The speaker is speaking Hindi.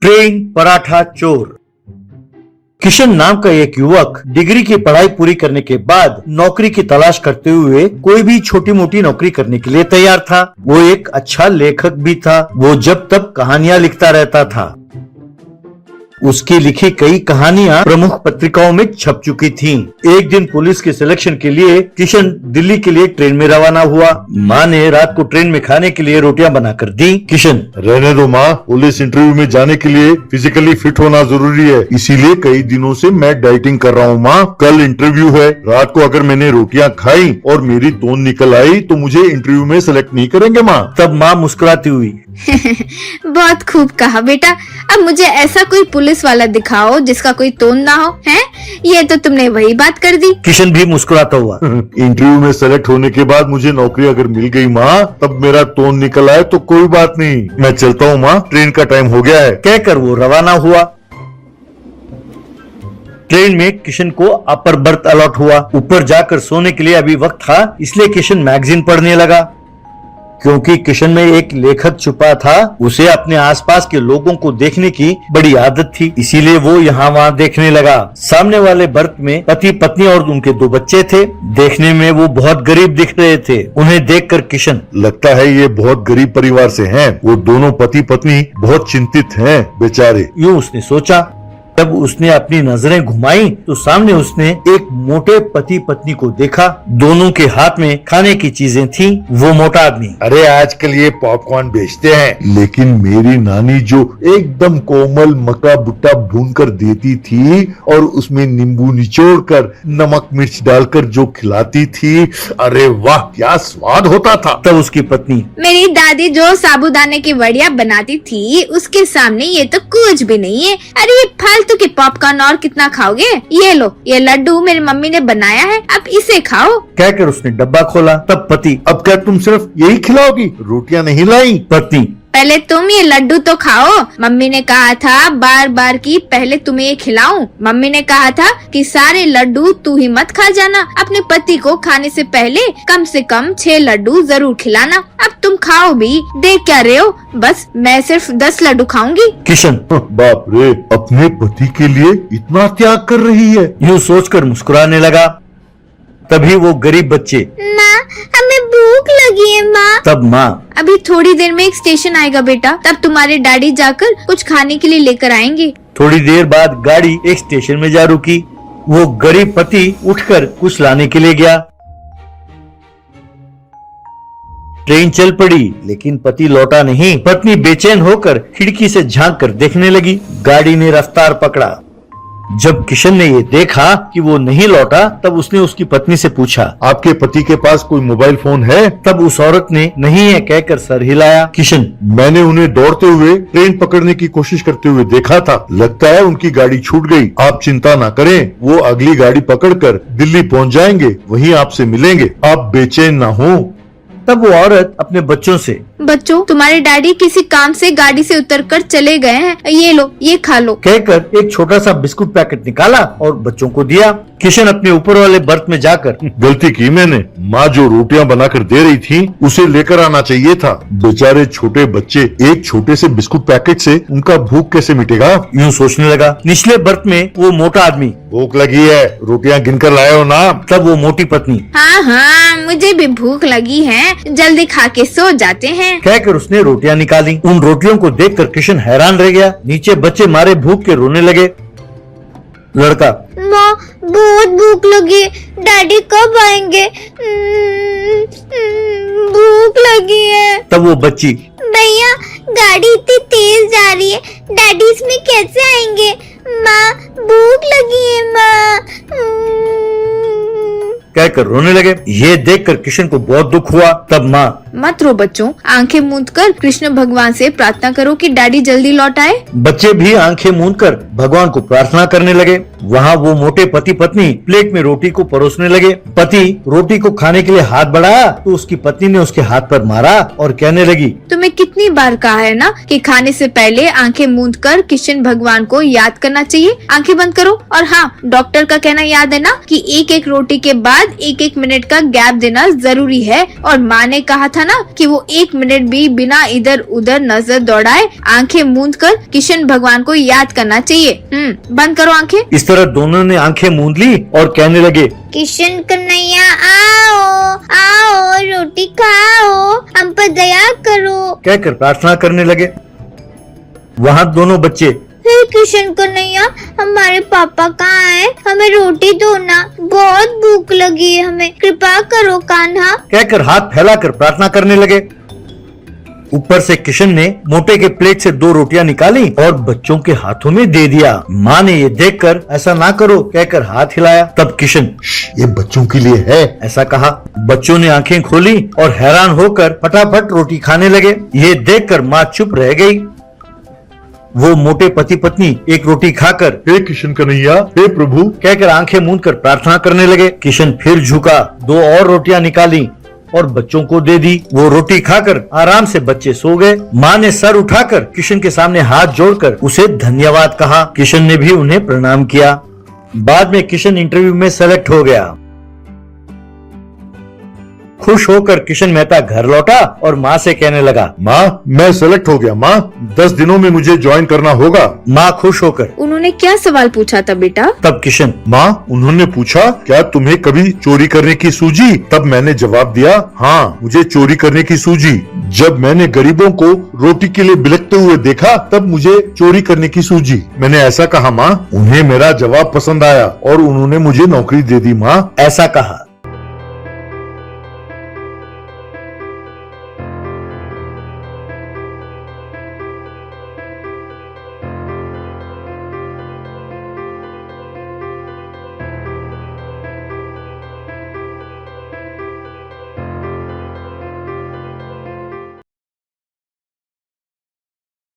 ट्रेन पराठा चोर। किशन नाम का एक युवक डिग्री की पढ़ाई पूरी करने के बाद नौकरी की तलाश करते हुए कोई भी छोटी मोटी नौकरी करने के लिए तैयार था। वो एक अच्छा लेखक भी था। वो जब तक कहानियां लिखता रहता था। उसकी लिखी कई कहानियां प्रमुख पत्रिकाओं में छप चुकी थीं। एक दिन पुलिस के सिलेक्शन के लिए किशन दिल्ली के लिए ट्रेन में रवाना हुआ। माँ ने रात को ट्रेन में खाने के लिए रोटियां बनाकर दी। किशन, रहने दो माँ, पुलिस इंटरव्यू में जाने के लिए फिजिकली फिट होना जरूरी है, इसीलिए कई दिनों से मैं डाइटिंग कर रहा हूँ माँ। कल इंटरव्यू है, रात को अगर मैंने रोटियां खाई और मेरी तोंद निकल आई तो मुझे इंटरव्यू में सेलेक्ट नहीं करेंगे माँ। तब माँ मुस्कुराती हुई बहुत खूब कहा बेटा। अब मुझे ऐसा कोई पुलिस वाला दिखाओ जिसका कोई तोंद ना हो। हैं? ये तो तुमने वही बात कर दी। किशन भी मुस्कुराता हुआ इंटरव्यू में सेलेक्ट होने के बाद मुझे नौकरी अगर मिल गई माँ, तब मेरा तोंद निकल आए तो कोई बात नहीं, मैं चलता हूँ माँ, ट्रेन का टाइम हो गया है। कहकर वो रवाना हुआ। ट्रेन में किशन को अपर बर्थ अलॉट हुआ। ऊपर जाकर सोने के लिए अभी वक्त था, इसलिए किशन मैगजीन पढ़ने लगा। क्योंकि किशन में एक लेखक छुपा था, उसे अपने आसपास के लोगों को देखने की बड़ी आदत थी, इसीलिए वो यहाँ वहाँ देखने लगा। सामने वाले बर्थ में पति पत्नी और उनके 2 बच्चे थे। देखने में वो बहुत गरीब दिख रहे थे। उन्हें देखकर किशन, लगता है ये बहुत गरीब परिवार से हैं। वो दोनों पति पत्नी बहुत चिंतित हैं बेचारे, यूँ उसने सोचा। जब उसने अपनी नजरें घुमाई तो सामने उसने एक मोटे पति पत्नी को देखा। दोनों के हाथ में खाने की चीजें थीं। वो मोटा आदमी, अरे आजकल ये पॉपकॉर्न बेचते हैं, लेकिन मेरी नानी जो एकदम कोमल मक्का भुट्टा भून कर देती थी और उसमें नींबू निचोड़ कर नमक मिर्च डालकर जो खिलाती थी, अरे वाह क्या स्वाद होता था। तब उसकी पत्नी, मेरी दादी जो साबूदाने की वड़िया बनाती थी उसके सामने ये तो कुछ भी नहीं है। अरे ये फालतू के पॉपकॉर्न और कितना खाओगे? ये लो, ये लड्डू मेरी मम्मी ने बनाया है, अब इसे खाओ। कहकर उसने डब्बा खोला। तब पति, अब क्या तुम सिर्फ यही खिलाओगी, रोटियां नहीं लाई? पत्नी, पहले तुम ये लड्डू तो खाओ। मम्मी ने कहा था बार बार कि पहले तुम्हें ये खिलाऊं। मम्मी ने कहा था कि सारे लड्डू तू ही मत खा जाना। अपने पति को खाने से पहले कम से कम 6 लड्डू जरूर खिलाना। अब तुम खाओ भी। देख क्या रहे हो? बस मैं सिर्फ 10 लड्डू खाऊंगी। किशन, बाप रे, अपने पति के लिए इतना त्याग कर रही है। यूँ सोचकर मुस्कुराने लगा। तभी वो गरीब बच्चे, माँ हमें भूख लगी है माँ। तब माँ, अभी थोड़ी देर में एक स्टेशन आएगा बेटा, तब तुम्हारे डैडी जाकर कुछ खाने के लिए लेकर आएंगे। थोड़ी देर बाद गाड़ी एक स्टेशन में जा रुकी। वो गरीब पति उठकर कुछ लाने के लिए गया। ट्रेन चल पड़ी, लेकिन पति लौटा नहीं। पत्नी बेचैन होकर खिड़की से झांक कर देखने लगी। गाड़ी ने रफ्तार पकड़ा। जब किशन ने ये देखा कि वो नहीं लौटा, तब उसने उसकी पत्नी से पूछा, आपके पति के पास कोई मोबाइल फोन है? तब उस औरत ने नहीं है कहकर सर हिलाया। किशन, मैंने उन्हें दौड़ते हुए ट्रेन पकड़ने की कोशिश करते हुए देखा था, लगता है उनकी गाड़ी छूट गई। आप चिंता ना करें, वो अगली गाड़ी पकड़कर दिल्ली पहुंच जाएंगे, वहीं आपसे मिलेंगे, आप बेचैन ना हो। तब वो औरत अपने बच्चों से, बच्चों तुम्हारे डैडी किसी काम से गाड़ी से उतरकर चले गए हैं, ये लो ये खा लो। कहकर एक छोटा सा बिस्कुट पैकेट निकाला और बच्चों को दिया। किशन अपने ऊपर वाले बर्थ में जाकर, गलती की मैंने, माँ जो रोटियां बनाकर दे रही थी उसे लेकर आना चाहिए था। बेचारे छोटे बच्चे, एक छोटे से बिस्कुट पैकेट से उनका भूख कैसे मिटेगा? यूँ सोचने लगा। निचले बर्थ में वो मोटा आदमी, भूख लगी है, रोटियां गिनकर लाए हो ना? तब वो मोटी पत्नी, हाँ हाँ मुझे भी भूख लगी है, जल्दी खा के सो जाते हैं। कहकर उसने रोटियां निकाली। उन रोटियों को देखकर किशन हैरान रह गया। नीचे बच्चे मारे भूख के रोने लगे। लड़का, माँ बहुत भूख लगी, डैडी कब आएंगे? भूख लगी है। तब वो बच्ची, भैया गाड़ी इतनी तेज जा रही है, डैडी इसमें कैसे आएंगे? माँ भूख लगी है माँ। कहकर रोने लगे। ये देखकर किशन को बहुत दुख हुआ। तब माँ, मत रो बच्चों, आंखें मूंद कर कृष्ण भगवान से प्रार्थना करो कि डैडी जल्दी लौट आए। बच्चे भी आंखें मूंद कर भगवान को प्रार्थना करने लगे। वहाँ वो मोटे पति पत्नी प्लेट में रोटी को परोसने लगे। पति रोटी को खाने के लिए हाथ बढ़ाया तो उसकी पत्नी ने उसके हाथ पर मारा और कहने लगी, तुम्हें कितनी बार कहा है ना कि खाने से पहले आंखें मूंद कर कृष्ण भगवान को याद करना चाहिए। आंखें बंद करो। और हाँ, डॉक्टर का कहना याद है ना कि एक एक रोटी के बाद 1-1 मिनट का गैप देना जरूरी है। और माँ ने कहा था था ना कि वो 1 मिनट भी बिना इधर उधर नजर दौड़ाए आंखें मूंद कर किशन भगवान को याद करना चाहिए। बंद करो आंखें। इस तरह दोनों ने आंखें मूंद ली और कहने लगे, किशन कन्हैया आओ आओ, रोटी खाओ, हम पर दया करो। कहकर प्रार्थना करने लगे। वहाँ दोनों बच्चे, हे किशन कन्हैया, हमारे पापा कहाँ हैं? हमें रोटी दो ना, बहुत भूख लगी है हमें, कृपा करो कान्हा। कहकर हाथ फैलाकर प्रार्थना करने लगे। ऊपर से किशन ने मोटे के प्लेट से 2 रोटियां निकाली और बच्चों के हाथों में दे दिया। माँ ने ये देखकर ऐसा ना करो कहकर हाथ हिलाया। तब किशन, ये बच्चों के लिए है, ऐसा कहा। बच्चों ने आंखें खोली और हैरान होकर फटाफट रोटी खाने लगे। ये देखकर माँ चुप रह गई। वो मोटे पति पत्नी एक रोटी खाकर, हे किशन कन्हैया, हे प्रभु, कहकर आंखें मूंद कर प्रार्थना करने लगे। किशन फिर झुका, 2 और रोटियां निकाली और बच्चों को दे दी। वो रोटी खाकर आराम से बच्चे सो गए। माँ ने सर उठाकर किशन के सामने हाथ जोड़कर उसे धन्यवाद कहा। किशन ने भी उन्हें प्रणाम किया। बाद में किशन इंटरव्यू में सेलेक्ट हो गया। खुश होकर किशन मेहता घर लौटा और माँ से कहने लगा, माँ मैं सेलेक्ट हो गया माँ, 10 दिनों में मुझे ज्वाइन करना होगा। माँ खुश होकर, उन्होंने क्या सवाल पूछा था बेटा? तब किशन, माँ उन्होंने पूछा क्या तुम्हें कभी चोरी करने की सूझी? तब मैंने जवाब दिया, हाँ मुझे चोरी करने की सूझी। जब मैंने गरीबों को रोटी के लिए बिलखते हुए देखा तब मुझे चोरी करने की सूझी। मैंने ऐसा कहा माँ, उन्हें मेरा जवाब पसंद आया और उन्होंने मुझे नौकरी दे दी माँ। ऐसा कहा।